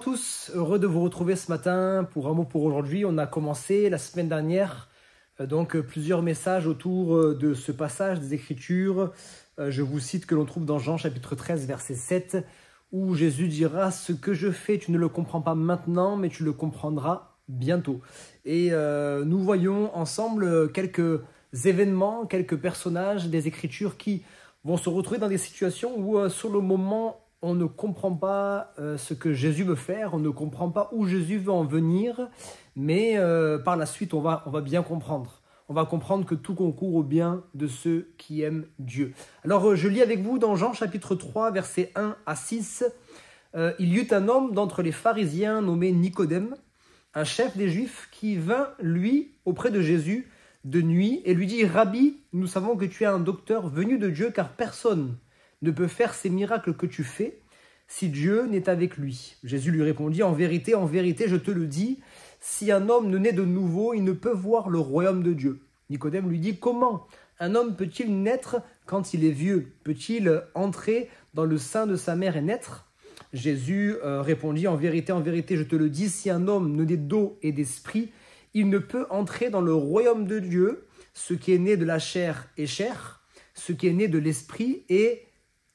Bonjour à tous, heureux de vous retrouver ce matin pour Un mot pour aujourd'hui. On a commencé la semaine dernière plusieurs messages autour de ce passage des Écritures. Je vous cite que l'on trouve dans Jean chapitre 13 verset 7 où Jésus dira « Ce que je fais, tu ne le comprends pas maintenant, mais tu le comprendras bientôt ». Et nous voyons ensemble quelques événements, quelques personnages des Écritures qui vont se retrouver dans des situations où sur le moment on ne comprend pas ce que Jésus veut faire, on ne comprend pas où Jésus veut en venir, mais par la suite on va bien comprendre. On va comprendre que tout concourt au bien de ceux qui aiment Dieu. Alors je lis avec vous dans Jean chapitre 3 versets 1 à 6. Il y eut un homme d'entre les pharisiens nommé Nicodème, un chef des Juifs qui vint, lui, auprès de Jésus de nuit et lui dit « Rabbi, nous savons que tu es un docteur venu de Dieu car personne ne peut faire ces miracles que tu fais si Dieu n'est avec lui. » Jésus lui répondit « en vérité, je te le dis, si un homme ne naît de nouveau, il ne peut voir le royaume de Dieu. » Nicodème lui dit « Comment un homme peut-il naître quand il est vieux? Peut-il entrer dans le sein de sa mère et naître ?» Jésus répondit « en vérité, je te le dis, si un homme ne naît d'eau et d'esprit, il ne peut entrer dans le royaume de Dieu. Ce qui est né de la chair est chair, ce qui est né de l'esprit est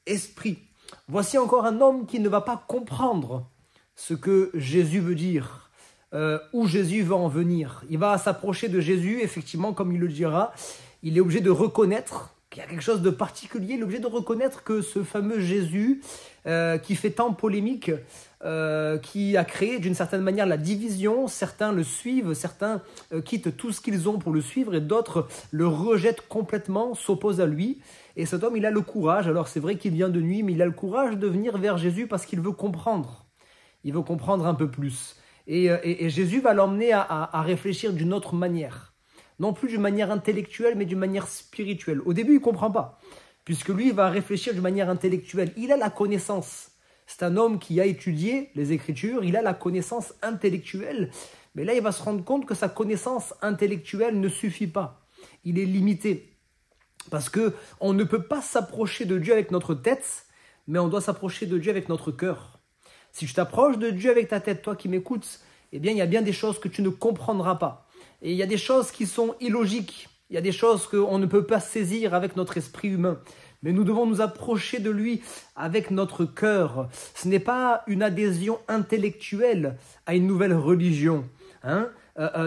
esprit. » Voici encore un homme qui ne va pas comprendre ce que Jésus veut dire, où Jésus va en venir. Il va s'approcher de Jésus, effectivement, comme il le dira. Il est obligé de reconnaître qu'il y a quelque chose de particulier. Il est obligé de reconnaître que ce fameux Jésus, qui fait tant polémique, qui a créé d'une certaine manière la division, certains le suivent, certains quittent tout ce qu'ils ont pour le suivre et d'autres le rejettent complètement, s'opposent à lui. Et cet homme, il a le courage, alors c'est vrai qu'il vient de nuit, mais il a le courage de venir vers Jésus parce qu'il veut comprendre. Il veut comprendre un peu plus. Et Jésus va l'emmener à réfléchir d'une autre manière. Non plus d'une manière intellectuelle, mais d'une manière spirituelle. Au début, il ne comprend pas, puisque lui, il va réfléchir d'une manière intellectuelle. Il a la connaissance. C'est un homme qui a étudié les Écritures, il a la connaissance intellectuelle. Mais là, il va se rendre compte que sa connaissance intellectuelle ne suffit pas. Il est limité. Parce qu'on ne peut pas s'approcher de Dieu avec notre tête, mais on doit s'approcher de Dieu avec notre cœur. Si tu t'approches de Dieu avec ta tête, toi qui m'écoutes, eh bien, il y a bien des choses que tu ne comprendras pas. Et il y a des choses qui sont illogiques. Il y a des choses qu'on ne peut pas saisir avec notre esprit humain. Mais nous devons nous approcher de lui avec notre cœur. Ce n'est pas une adhésion intellectuelle à une nouvelle religion.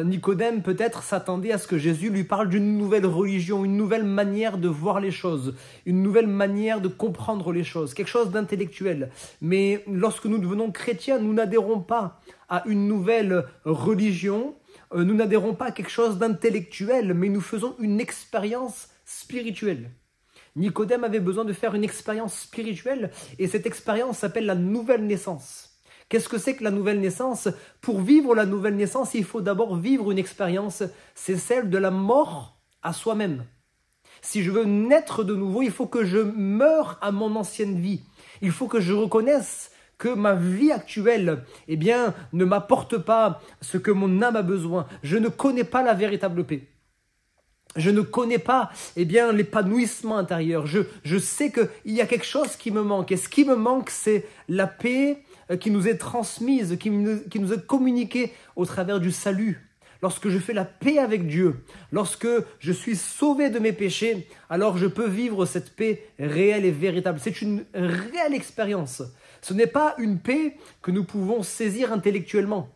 Nicodème peut-être s'attendait à ce que Jésus lui parle d'une nouvelle religion, une nouvelle manière de voir les choses, une nouvelle manière de comprendre les choses, quelque chose d'intellectuel. Mais lorsque nous devenons chrétiens, nous n'adhérons pas à une nouvelle religion, nous n'adhérons pas à quelque chose d'intellectuel, mais nous faisons une expérience spirituelle. Nicodème avait besoin de faire une expérience spirituelle et cette expérience s'appelle la nouvelle naissance. Qu'est-ce que c'est que la nouvelle naissance? Pour vivre la nouvelle naissance, il faut d'abord vivre une expérience, c'est celle de la mort à soi-même. Si je veux naître de nouveau, il faut que je meure à mon ancienne vie. Il faut que je reconnaisse que ma vie actuelle, ne m'apporte pas ce que mon âme a besoin. Je ne connais pas la véritable paix. Je ne connais pas l'épanouissement intérieur. Je sais qu'il y a quelque chose qui me manque. Et ce qui me manque, c'est la paix qui nous est transmise, qui nous est communiquée au travers du salut. Lorsque je fais la paix avec Dieu, lorsque je suis sauvé de mes péchés, alors je peux vivre cette paix réelle et véritable. C'est une réelle expérience. Ce n'est pas une paix que nous pouvons saisir intellectuellement.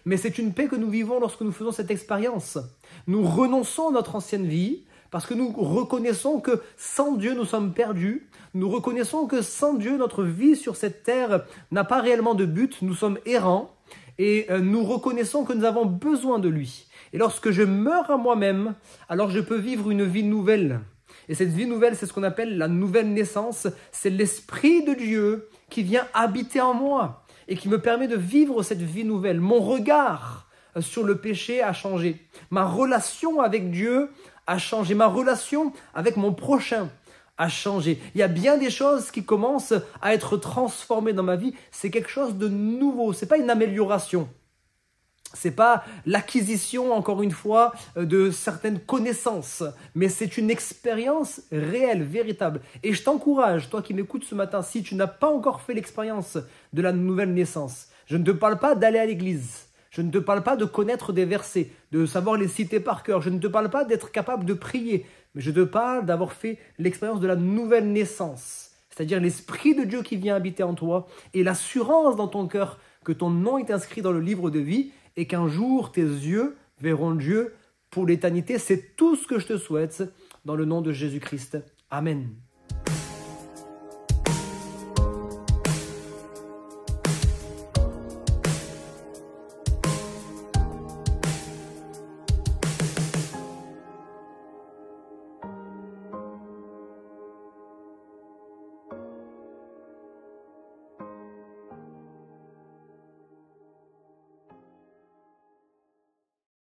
Mais c'est une paix que nous vivons lorsque nous faisons cette expérience. Nous renonçons à notre ancienne vie parce que nous reconnaissons que sans Dieu, nous sommes perdus. Nous reconnaissons que sans Dieu, notre vie sur cette terre n'a pas réellement de but. Nous sommes errants et nous reconnaissons que nous avons besoin de lui. Et lorsque je meurs à moi-même, alors je peux vivre une vie nouvelle. Et cette vie nouvelle, c'est ce qu'on appelle la nouvelle naissance. C'est l'Esprit de Dieu qui vient habiter en moi et qui me permet de vivre cette vie nouvelle. Mon regard sur le péché a changé. Ma relation avec Dieu a changé. Ma relation avec mon prochain a changé. Il y a bien des choses qui commencent à être transformées dans ma vie. C'est quelque chose de nouveau. Ce n'est pas une amélioration. C'est pas l'acquisition, encore une fois, de certaines connaissances, mais c'est une expérience réelle, véritable. Et je t'encourage, toi qui m'écoutes ce matin, si tu n'as pas encore fait l'expérience de la nouvelle naissance, je ne te parle pas d'aller à l'église, je ne te parle pas de connaître des versets, de savoir les citer par cœur, je ne te parle pas d'être capable de prier, mais je te parle d'avoir fait l'expérience de la nouvelle naissance, c'est-à-dire l'Esprit de Dieu qui vient habiter en toi et l'assurance dans ton cœur que ton nom est inscrit dans le livre de vie et qu'un jour tes yeux verront Dieu pour l'éternité. C'est tout ce que je te souhaite dans le nom de Jésus-Christ. Amen.